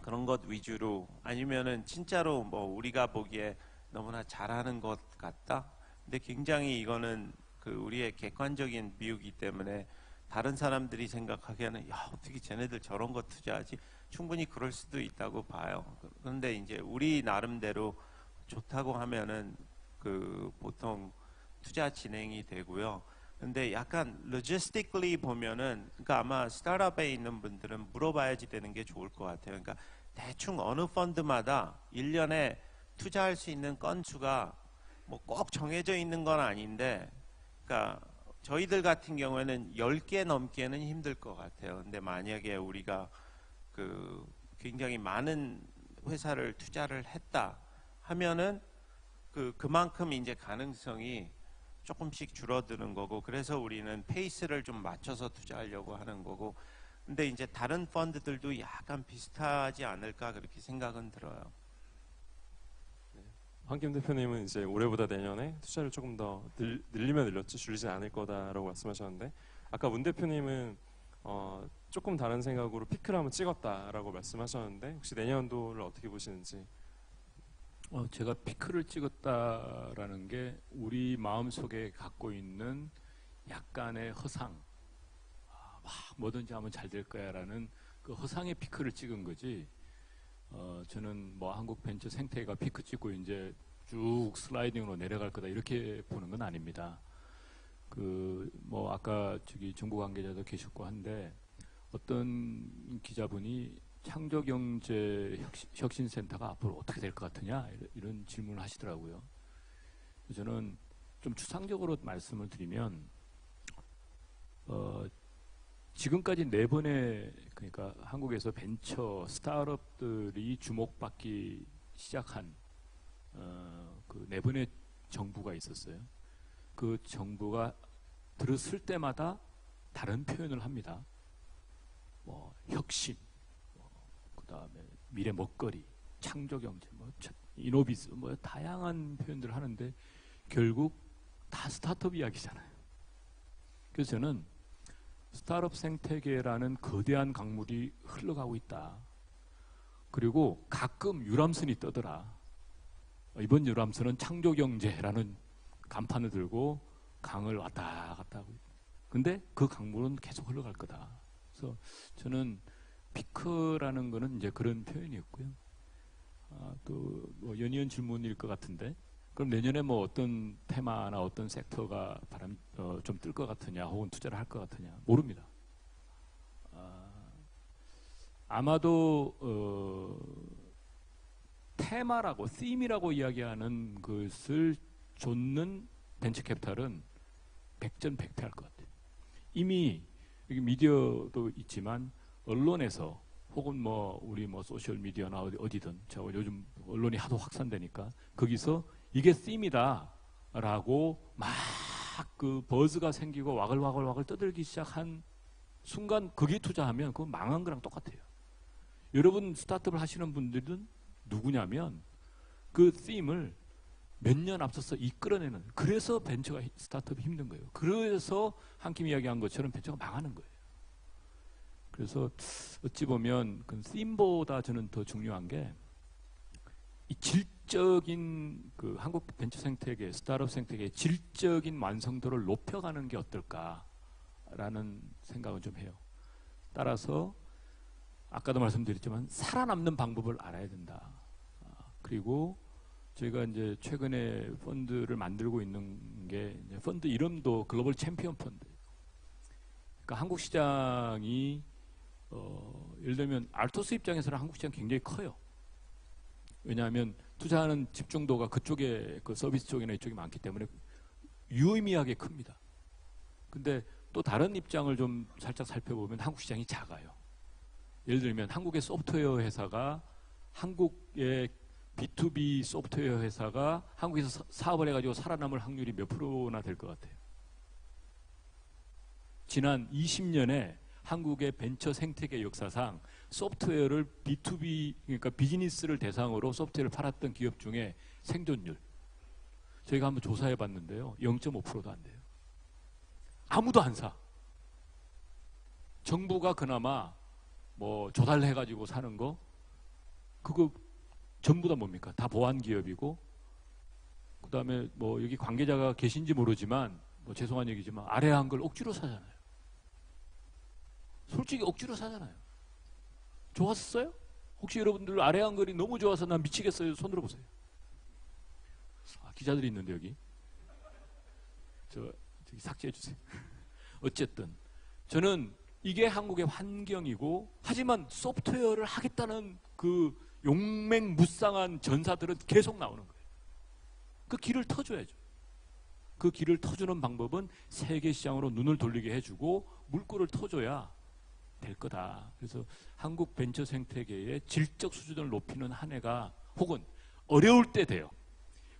그런 것 위주로 아니면은 진짜로 뭐 우리가 보기에 너무나 잘하는 것 같다. 근데 굉장히 이거는 그 우리의 객관적인 비유기 때문에 다른 사람들이 생각하기에는 야 어떻게 쟤네들 저런 거 투자하지? 충분히 그럴 수도 있다고 봐요. 그런데 이제 우리 나름대로 좋다고 하면은 그 보통 투자 진행이 되고요. 근데 약간 logistically 보면은 그러니까 아마 스타트업에 있는 분들은 물어봐야지 되는 게 좋을 것 같아요. 그러니까 대충 어느 펀드마다 1년에 투자할 수 있는 건수가 뭐 꼭 정해져 있는 건 아닌데 그러니까 저희들 같은 경우에는 10개 넘기에는 힘들 것 같아요. 근데 만약에 우리가 그 굉장히 많은 회사를 투자를 했다 하면은 그만큼 이제 가능성이 조금씩 줄어드는 거고 그래서 우리는 페이스를 좀 맞춰서 투자하려고 하는 거고 근데 이제 다른 펀드들도 약간 비슷하지 않을까 그렇게 생각은 들어요. 황kim 대표님은 이제 올해보다 내년에 투자를 조금 더 늘리면 늘렸지 줄이진 않을 거다라고 말씀하셨는데 아까 문 대표님은 조금 다른 생각으로 피크를 한번 찍었다라고 말씀하셨는데 혹시 내년도를 어떻게 보시는지? 제가 피크를 찍었다라는 게 우리 마음속에 갖고 있는 약간의 허상, 막 뭐든지 하면 잘 될 거야라는 그 허상의 피크를 찍은 거지. 저는 뭐 한국 벤처 생태계가 피크 찍고 이제 쭉 슬라이딩으로 내려갈 거다 이렇게 보는 건 아닙니다. 그 뭐 아까 저기 정부 관계자도 계셨고 한데 어떤 기자분이 창조경제혁신센터가 앞으로 어떻게 될 것 같으냐 이런 질문을 하시더라고요. 저는 좀 추상적으로 말씀을 드리면 지금까지 4번의 그러니까 한국에서 벤처 스타트업들이 주목받기 시작한 그 4번의 정부가 있었어요. 그 정부가 들었을 때마다 다른 표현을 합니다. 뭐 혁신, 그다음에 미래 먹거리, 창조경제, 뭐 이노비스, 뭐 다양한 표현들을 하는데 결국 다 스타트업 이야기잖아요. 그래서 저는 스타트업 생태계라는 거대한 강물이 흘러가고 있다. 그리고 가끔 유람선이 떠더라. 이번 유람선은 창조경제라는 간판을 들고 강을 왔다 갔다 하고 있다. 근데 그 강물은 계속 흘러갈 거다. 그래서 저는 피크라는 거는 이제 그런 표현이었고요. 또 뭐 연이은 질문일 것 같은데 그럼 내년에 뭐 어떤 테마나 어떤 섹터가 좀 뜰 것 같으냐 혹은 투자를 할 것 같으냐 모릅니다. 아마도 테마라고 them이라고 이야기하는 것을 좇는 벤처 캐피탈은 백전백패할 것 같아요. 이미 여기 미디어도 있지만 언론에서 혹은 뭐 우리 뭐 소셜 미디어나 어디든 제가 요즘 언론이 하도 확산되니까 거기서 이게 them이다라고 막 그 버즈가 생기고 와글와글 떠들기 시작한 순간 거기에 투자하면 그건 망한 거랑 똑같아요. 여러분 스타트업을 하시는 분들은 누구냐면 그 theme을 몇 년 앞서서 이끌어내는 그래서 벤처가 스타트업이 힘든 거예요. 그래서 한김 이야기한 것처럼 벤처가 망하는 거예요. 그래서 어찌 보면 그 theme보다 저는 더 중요한 게 이 질적인 그 한국 벤처 생태계, 스타트업 생태계의 질적인 완성도를 높여가는 게 어떨까라는 생각을 좀 해요. 따라서 아까도 말씀드렸지만 살아남는 방법을 알아야 된다. 그리고 저희가 이제 최근에 펀드를 만들고 있는 게 이제 펀드 이름도 글로벌 챔피언 펀드. 그러니까 한국 시장이 예를 들면 알토스 입장에서는 한국 시장 굉장히 커요. 왜냐하면 투자하는 집중도가 그쪽에 그 서비스 쪽이나 이쪽이 많기 때문에 유의미하게 큽니다. 근데 또 다른 입장을 좀 살짝 살펴보면 한국 시장이 작아요. 예를 들면 한국의 소프트웨어 회사가 한국의 B2B 소프트웨어 회사가 한국에서 사업을 해가지고 살아남을 확률이 몇 프로나 될 것 같아요? 지난 20년에 한국의 벤처 생태계 역사상 소프트웨어를 B2B 그러니까 비즈니스를 대상으로 소프트웨어를 팔았던 기업 중에 생존율 저희가 한번 조사해 봤는데요. 0.5%도 안 돼요. 아무도 안 사. 정부가 그나마 뭐 조달해 가지고 사는 거 그거 전부 다 뭡니까? 다 보안 기업이고 그다음에 뭐 여기 관계자가 계신지 모르지만 뭐 죄송한 얘기지만 아래 한글 억지로 사잖아요. 솔직히 억지로 사잖아요. 좋았어요? 혹시 여러분들 아래 한글이 너무 좋아서 난 미치겠어요? 손 들어보세요. 아, 기자들이 있는데 여기. 저기 삭제해 주세요. 어쨌든 저는 이게 한국의 환경이고, 하지만 소프트웨어를 하겠다는 그 용맹무쌍한 전사들은 계속 나오는 거예요. 그 길을 터줘야죠. 그 길을 터주는 방법은 세계 시장으로 눈을 돌리게 해주고 물꼬를 터줘야 될 거다. 그래서 한국 벤처 생태계의 질적 수준을 높이는 한 해가, 혹은 어려울 때 돼요.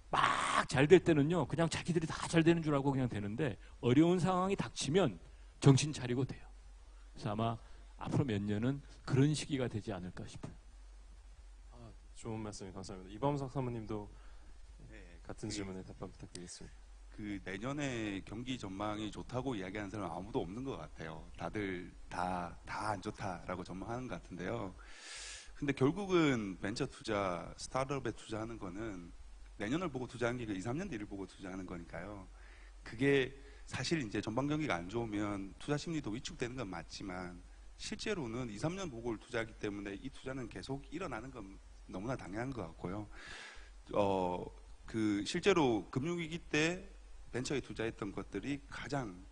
막 잘 될 때는요, 그냥 자기들이 다 잘 되는 줄 알고 그냥 되는데, 어려운 상황이 닥치면 정신 차리고 돼요. 그래서 아마 앞으로 몇 년은 그런 시기가 되지 않을까 싶어요. 좋은 말씀 감사합니다. 이범석 사모님도 네, 같은 질문에 답변 부탁드리겠습니다. 그 내년에 경기 전망이 좋다고 이야기하는 사람 은 아무도 없는 것 같아요. 다들 다 안 좋다라고 전망하는 것 같은데요. 근데 결국은 벤처 투자, 스타트업에 투자하는 거는 내년을 보고 투자하는 게 2, 3년 뒤를 보고 투자하는 거니까요. 그게 사실 이제 전반 경기가 안 좋으면 투자 심리도 위축되는 건 맞지만, 실제로는 2, 3년 보고 투자하기 때문에 이 투자는 계속 일어나는 건 너무나 당연한 것 같고요. 그 실제로 금융위기 때 벤처에 투자했던 것들이 가장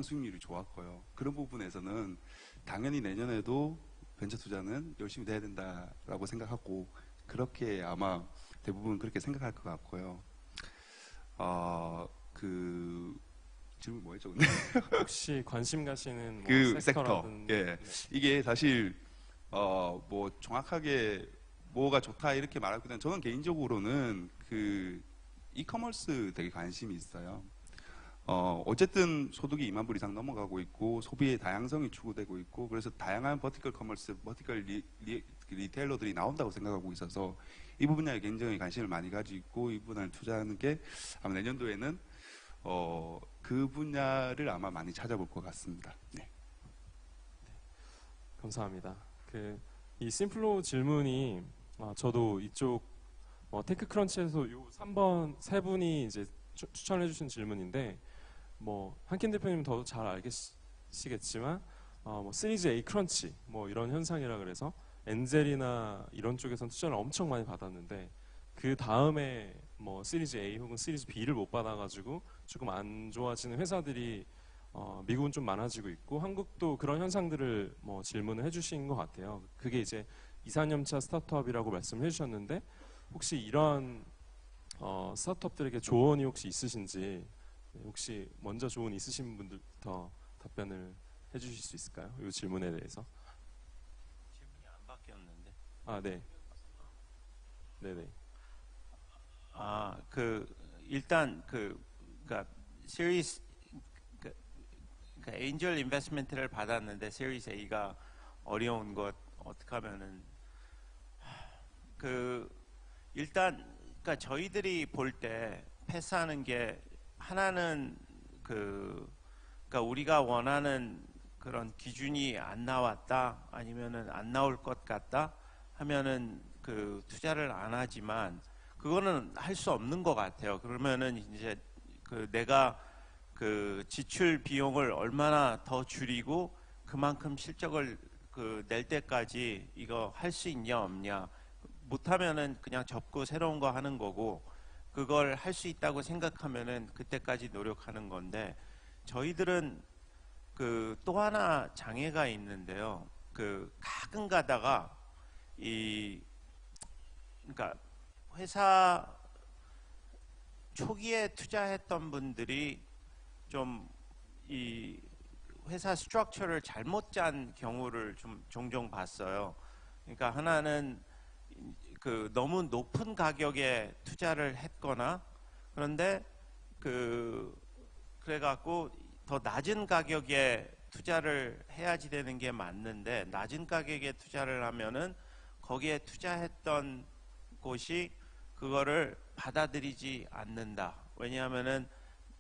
수익률이 좋았고요. 그런 부분에서는 당연히 내년에도 벤처 투자는 열심히 돼야 된다라고 생각하고, 그렇게 아마 대부분 그렇게 생각할 것 같고요. 그 질문 뭐였죠? 근데 혹시 관심 가시는 뭐 그 섹터, 섹터라든지. 예, 이게 사실 뭐 정확하게 뭐가 좋다 이렇게 말하기보다는, 저는 개인적으로는 그 이커머스 되게 관심이 있어요. 어쨌든 소득이 2만 불 이상 넘어가고 있고, 소비의 다양성이 추구되고 있고, 그래서 다양한 버티컬 커머스, 버티컬 리테일러들이 나온다고 생각하고 있어서 이 분야에 굉장히 관심을 많이 가지고 있고, 이 분야를 투자하는 게 아마 내년도에는 그 분야를 아마 많이 찾아볼 것 같습니다. 네. 감사합니다. 이 심플로 질문이 저도 이쪽 테크크런치에서 요 3번 세 분이 이제 추천해 주신 질문인데, 뭐 한킨 대표님은 더 잘 알겠지만 뭐 시리즈 A 크런치 뭐 이런 현상이라 그래서 엔젤이나 이런 쪽에서는 투자를 엄청 많이 받았는데, 그 다음에 뭐 시리즈 A 혹은 시리즈 B를 못 받아가지고 조금 안 좋아지는 회사들이 미국은 좀 많아지고 있고, 한국도 그런 현상들을 뭐 질문을 해주신 것 같아요. 그게 이제 2, 4년차 스타트업이라고 말씀을 해주셨는데, 혹시 이런 스타트업들에게 조언이 혹시 있으신지, 혹시 먼저 조언 있으신 분들부터 답변을 해주실 수 있을까요? 이 질문에 대해서. 질문이 안 바뀌었는데. 네. 네네. 일단 그러니까 시리즈, 그러니까 엔젤 인베스트먼트를 받았는데 시리즈 A가 어려운 것 어떻게 하면은 일단 그러니까 저희들이 볼 때 패스하는 게, 하나는 그러니까 우리가 원하는 그런 기준이 안 나왔다, 아니면은 안 나올 것 같다 하면은 투자를 안 하지만, 그거는 할 수 없는 것 같아요. 그러면은 이제 내가 지출 비용을 얼마나 더 줄이고 그만큼 실적을 낼 때까지 이거 할 수 있냐 없냐, 못하면은 그냥 접고 새로운 거 하는 거고, 그걸 할 수 있다고 생각하면은 그때까지 노력하는 건데, 저희들은 또 하나 장애가 있는데요. 가끔 가다가 그러니까 회사 초기에 투자했던 분들이 좀 이 회사 스트럭처를 잘못 짠 경우를 좀 종종 봤어요. 그러니까 하나는 너무 높은 가격에 투자를 했거나, 그런데 그래갖고 더 낮은 가격에 투자를 해야지 되는 게 맞는데, 낮은 가격에 투자를 하면은 거기에 투자했던 곳이 그거를 받아들이지 않는다. 왜냐하면은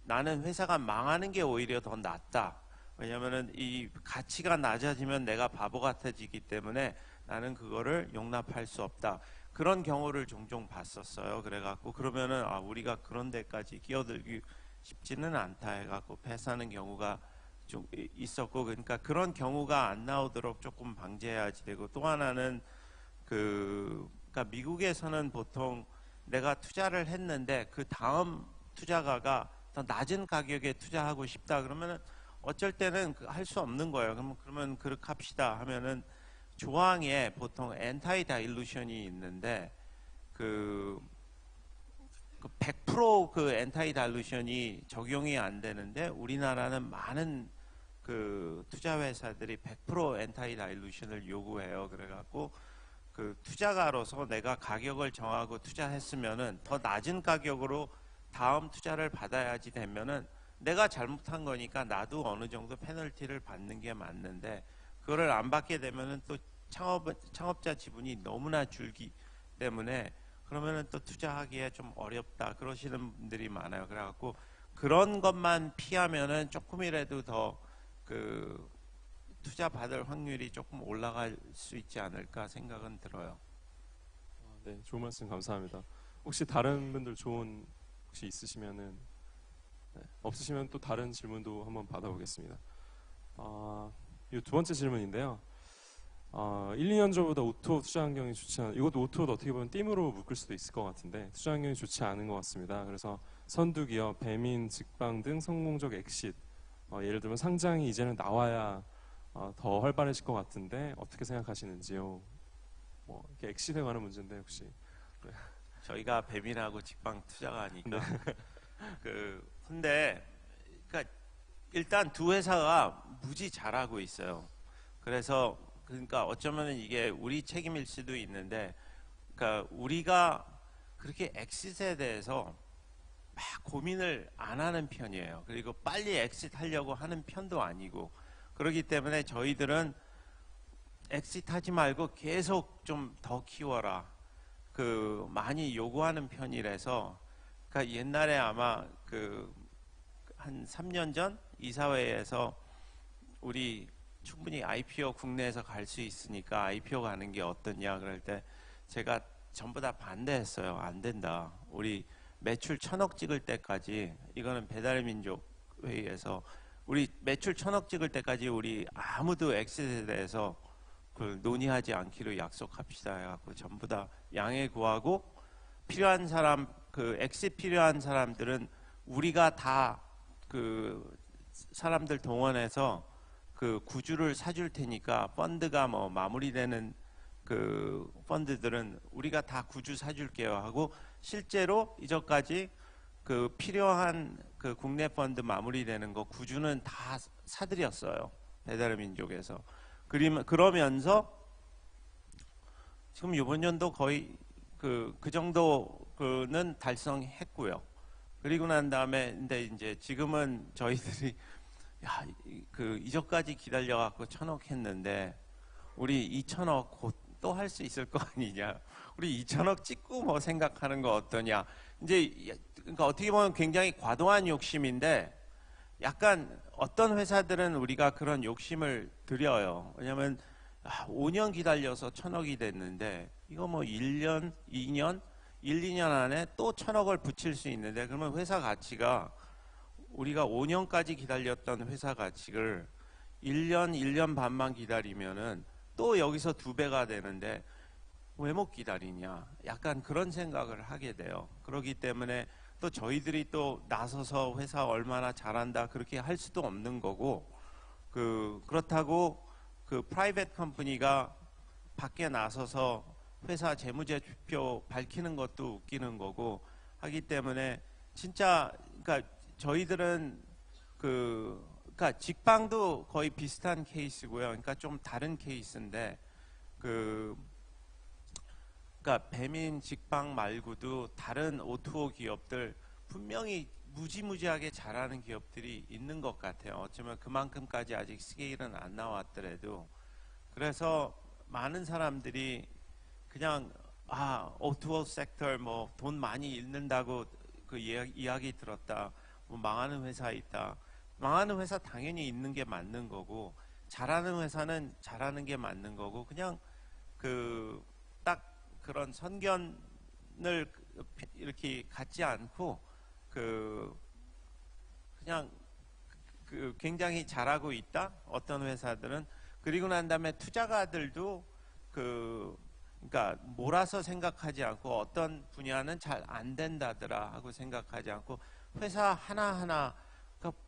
나는 회사가 망하는 게 오히려 더 낫다. 왜냐하면은 이 가치가 낮아지면 내가 바보 같아지기 때문에 나는 그거를 용납할 수 없다. 그런 경우를 종종 봤었어요. 그래갖고 그러면은 우리가 그런 데까지 끼어들기 쉽지는 않다 해갖고 패스하는 경우가 좀 있었고, 그러니까 그런 경우가 안 나오도록 조금 방지해야지 되고, 또 하나는 그러니까 미국에서는 보통 내가 투자를 했는데 그 다음 투자가가 더 낮은 가격에 투자하고 싶다 그러면은 어쩔 때는 할 수 없는 거예요. 그러면 그렇게 합시다 하면은 조항에 보통 엔타이 다일루션이 있는데 그 100% 엔타이 다일루션이 적용이 안 되는데, 우리나라는 많은 그 투자 회사들이 100% 엔타이 다일루션을 요구해요. 그래갖고 그 투자가로서 내가 가격을 정하고 투자했으면은 더 낮은 가격으로 다음 투자를 받아야지 되면은 내가 잘못한 거니까 나도 어느 정도 페널티를 받는 게 맞는데, 그거를 안 받게 되면은 또 창업자 지분이 너무나 줄기 때문에 그러면은 또 투자하기에 좀 어렵다 그러시는 분들이 많아요. 그래갖고 그런 것만 피하면은 조금이라도 더 그 투자 받을 확률이 조금 올라갈 수 있지 않을까 생각은 들어요. 네, 좋은 말씀 감사합니다. 혹시 다른 분들 좋은 혹시 있으시면은, 네, 없으시면 또 다른 질문도 한번 받아보겠습니다. 이 두 번째 질문인데요. 1, 2년 전보다 오토 투자 환경이 좋지 않은, 이것도 오토도 어떻게 보면 띠으로 묶을 수도 있을 것 같은데 투자 환경이 좋지 않은 것 같습니다. 그래서 선두기업, 배민, 직방 등 성공적 엑싯, 예를 들면 상장이 이제는 나와야 더 활발해질 것 같은데 어떻게 생각하시는지요? 뭐 이렇게 엑싯에 관한 문제인데 혹시. 저희가 배민하고 직방 투자가 하니까 근데 그러니까 일단 두 회사가 무지 잘하고 있어요. 그래서 그러니까 어쩌면 이게 우리 책임일 수도 있는데, 그러니까 우리가 그렇게 엑싯에 대해서 막 고민을 안 하는 편이에요. 그리고 빨리 엑싯 하려고 하는 편도 아니고, 그렇기 때문에 저희들은 엑싯 하지 말고 계속 좀 더 키워라, 많이 요구하는 편이라서. 그러니까 옛날에 아마 한 3년 전 이사회에서 우리 충분히 IPO 국내에서 갈 수 있으니까 IPO 가는 게 어떠냐 그럴 때 제가 전부 다 반대했어요. 안 된다. 우리 매출 1,000억 찍을 때까지, 이거는 배달의 민족 회의에서 우리 매출 1,000억 찍을 때까지 우리 아무도 엑싯에 대해서 논의하지 않기로 약속합시다 해갖고 전부 다 양해 구하고, 필요한 사람, 엑싯 필요한 사람들은 우리가 다 사람들 동원해서 구주를 사줄 테니까, 펀드가 뭐 마무리되는 펀드들은 우리가 다 구주 사줄게요 하고, 실제로 이전까지 필요한 국내 펀드 마무리되는 거 구주는 다 사드렸어요. 배달의 민족에서. 그러면서 지금 이번 연도 거의 그 정도는 달성했고요. 그리고 난 다음에 근데 이제 지금은 저희들이 이전까지 기다려갖고 1,000억 했는데 우리 2,000억 곧 또 할 수 있을 거 아니냐. 우리 2,000억 찍고 뭐 생각하는 거 어떠냐. 이제 그러니까 어떻게 보면 굉장히 과도한 욕심인데, 약간 어떤 회사들은 우리가 그런 욕심을 들여요. 왜냐하면 5년 기다려서 1,000억이 됐는데 이거 뭐 1년, 2년, 2년 안에 또 1,000억을 붙일 수 있는데, 그러면 회사 가치가 우리가 5년까지 기다렸던 회사 가치를 1년 반만 기다리면은 또 여기서 2배가 되는데 왜 못 기다리냐. 약간 그런 생각을 하게 돼요. 그렇기 때문에 또 저희들이 또 나서서 회사 얼마나 잘한다 그렇게 할 수도 없는 거고, 그렇다고 프라이빗 컴퍼니가 밖에 나서서 회사 재무제표 밝히는 것도 웃기는 거고 하기 때문에, 진짜 그러니까 저희들은 그러니까 직방도 거의 비슷한 케이스고요. 그러니까 좀 다른 케이스인데, 그러니까 배민, 직방 말고도 다른 O2O 기업들 분명히 무지무지하게 잘하는 기업들이 있는 것 같아요. 어쩌면 그만큼까지 아직 스케일은 안 나왔더라도. 그래서 많은 사람들이 그냥 O2O 섹터 뭐 돈 많이 잃는다고 이야기 들었다. 뭐 망하는 회사 있다. 망하는 회사 당연히 있는 게 맞는 거고, 잘하는 회사는 잘하는 게 맞는 거고, 그냥 딱 그런 선견을 이렇게 갖지 않고 그냥 굉장히 잘하고 있다. 어떤 회사들은 그리고 난 다음에 투자가들도 그러니까 몰아서 생각하지 않고 어떤 분야는 잘 안 된다더라 하고 생각하지 않고 회사 하나하나 그러니까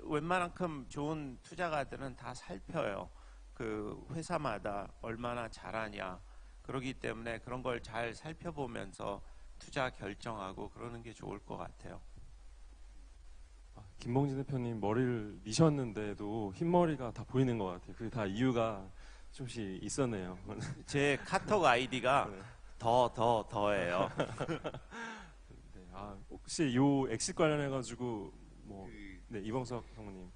웬만큼 좋은 투자가들은 다 살펴요. 그 회사마다 얼마나 잘하냐. 그러기 때문에 그런 걸 잘 살펴보면서 투자 결정하고 그러는 게 좋을 것 같아요. 김봉진 대표님 머리를 미셨는데도 흰머리가 다 보이는 것 같아요. 그게 다 이유가 조금씩 있었네요. 제 카톡 아이디가 네. 더예요. 네, 혹시 요 엑시 관련해가지고 뭐 네, 이범석 상무님.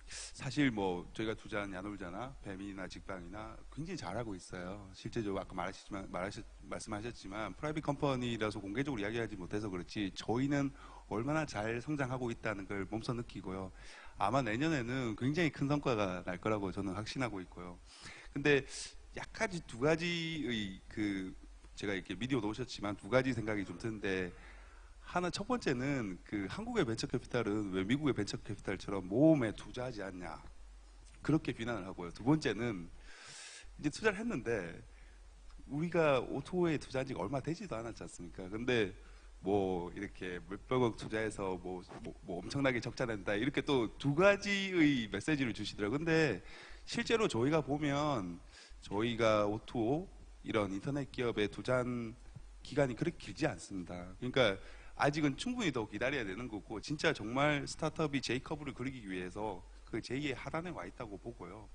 사실 뭐 저희가 투자한 야놀자나 뱀이나 직방이나 굉장히 잘하고 있어요. 실제적으로 아까 말씀하셨지만 프라이빗 컴퍼니라서 공개적으로 이야기하지 못해서 그렇지 저희는 얼마나 잘 성장하고 있다는 걸 몸소 느끼고요. 아마 내년에는 굉장히 큰 성과가 날 거라고 저는 확신하고 있고요. 근데 약간 두 가지의 제가 이렇게 미디어도 오셨지만 두 가지 생각이 좀 드는데 하나 첫 번째는 한국의 벤처 캐피탈은 왜 미국의 벤처 캐피탈처럼 모험에 투자하지 않냐 그렇게 비난을 하고요. 두 번째는 이제 투자를 했는데 우리가 오토에 투자한 지가 얼마 되지도 않았지 않습니까? 근데 뭐 이렇게 몇백억 투자해서 뭐 엄청나게 적자 낸다 이렇게 또 두 가지의 메시지를 주시더라고요. 근데 실제로 저희가 보면 저희가 오토 이런 인터넷 기업에 투자한 기간이 그렇게 길지 않습니다. 그러니까 아직은 충분히 더 기다려야 되는 거고 진짜 정말 스타트업이 J커브를 그리기 위해서 그 제2의 하단에 와 있다고 보고요.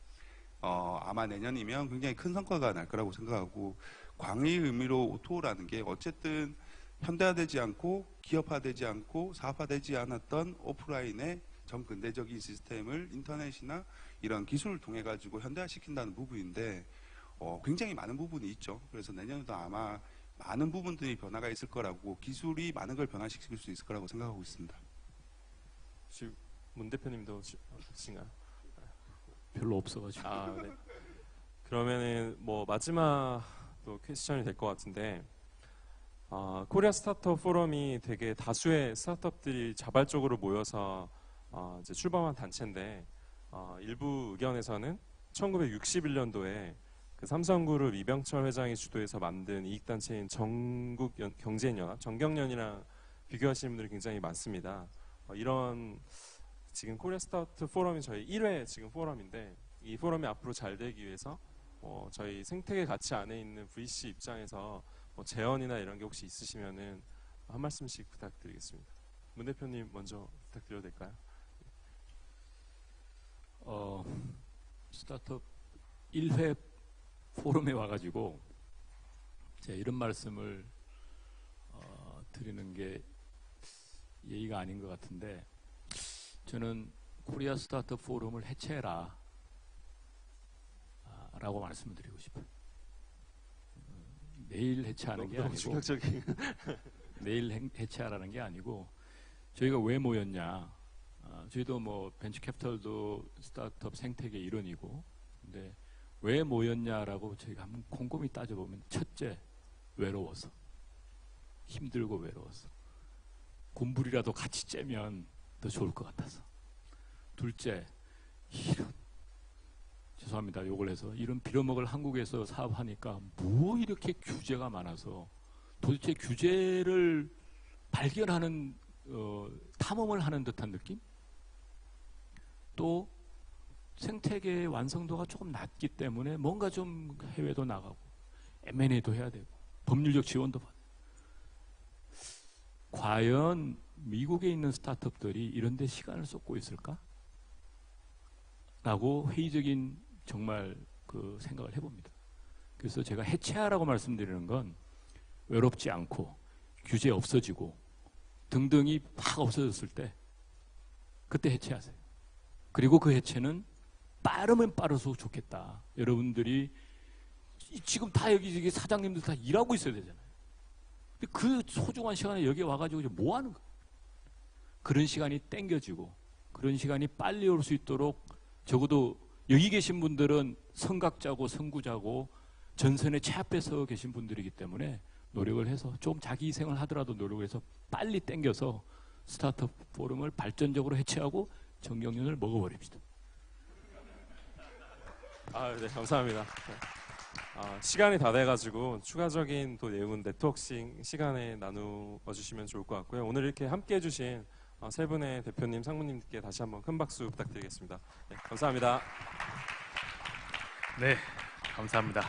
아마 내년이면 굉장히 큰 성과가 날 거라고 생각하고 광의의 의미로 오토라는 게 어쨌든 현대화되지 않고 기업화되지 않고 사업화되지 않았던 오프라인의 전근대적인 시스템을 인터넷이나 이런 기술을 통해 가지고 현대화시킨다는 부분인데 굉장히 많은 부분이 있죠. 그래서 내년에도 아마 많은 부분들이 변화가 있을 거라고 기술이 많은 걸 변화시킬 수 있을 거라고 생각하고 있습니다. 혹시 문 대표님도 있으신가요? 별로 없어가지고. 네. 그러면은 뭐 마지막 또 퀘스천이 될 것 같은데 코리아 스타트업 포럼이 되게 다수의 스타트업들이 자발적으로 모여서 이제 출범한 단체인데 일부 의견에서는 1961년도에 그 삼성그룹 이병철 회장이 주도해서 만든 이익단체인 전국경제인연합, 정경련이랑 비교하시는 분들이 굉장히 많습니다. 이런 지금 코리아 스타트 포럼이 저희 1회 지금 포럼인데 이 포럼이 앞으로 잘 되기 위해서 저희 생태계 가치 안에 있는 VC 입장에서 뭐 제언이나 이런 게 혹시 있으시면은 한 말씀씩 부탁드리겠습니다. 문 대표님 먼저 부탁드려도 될까요? 스타트업 1회 포럼에 와가지고 제가 이런 말씀을 드리는 게 예의가 아닌 것 같은데 저는 코리아 스타트업 포럼을 해체해라 라고 말씀을 드리고 싶어요. 내일 해체하는 게 너무 아니고 충격적인. 내일 해체하라는 게 아니고 저희가 왜 모였냐. 저희도 뭐 벤처캐피털도 스타트업 생태계 일원이고 근데 왜 모였냐라고 저희가 한번 곰곰이 따져보면 첫째, 외로워서. 힘들고 외로워서. 군불이라도 같이 째면 더 좋을 것 같아서. 둘째, 죄송합니다. 욕을 해서 이런 빌어먹을 한국에서 사업하니까 뭐 이렇게 규제가 많아서 도대체 규제를 발견하는 탐험을 하는 듯한 느낌? 또 생태계의 완성도가 조금 낮기 때문에 뭔가 좀 해외도 나가고 M&A도 해야 되고 법률적 지원도 받아요. 과연 미국에 있는 스타트업들이 이런 데 시간을 쏟고 있을까? 라고 회의적인 정말 그 생각을 해봅니다. 그래서 제가 해체하라고 말씀드리는 건 외롭지 않고 규제 없어지고 등등이 막 없어졌을 때 그때 해체하세요. 그리고 그 해체는 빠르면 빠를수록 좋겠다. 여러분들이 지금 다 여기 사장님들 다 일하고 있어야 되잖아요. 근데 그 소중한 시간에 여기 와가지고 뭐 하는 거야? 그런 시간이 땡겨지고 그런 시간이 빨리 올 수 있도록 적어도 여기 계신 분들은 선각자고 선구자고 전선에 최앞에 서 계신 분들이기 때문에 노력을 해서 좀 자기 희생을 하더라도 노력을 해서 빨리 땡겨서 스타트업 포럼을 발전적으로 해체하고 정경련을 먹어버립시다. 네, 감사합니다. 시간이 다 돼가지고 추가적인 또 내용은 네트워킹 시간에 나누어 주시면 좋을 것 같고요. 오늘 이렇게 함께해 주신 세 분의 대표님, 상무님께 다시 한번 큰 박수 부탁드리겠습니다. 네, 감사합니다. 네, 감사합니다.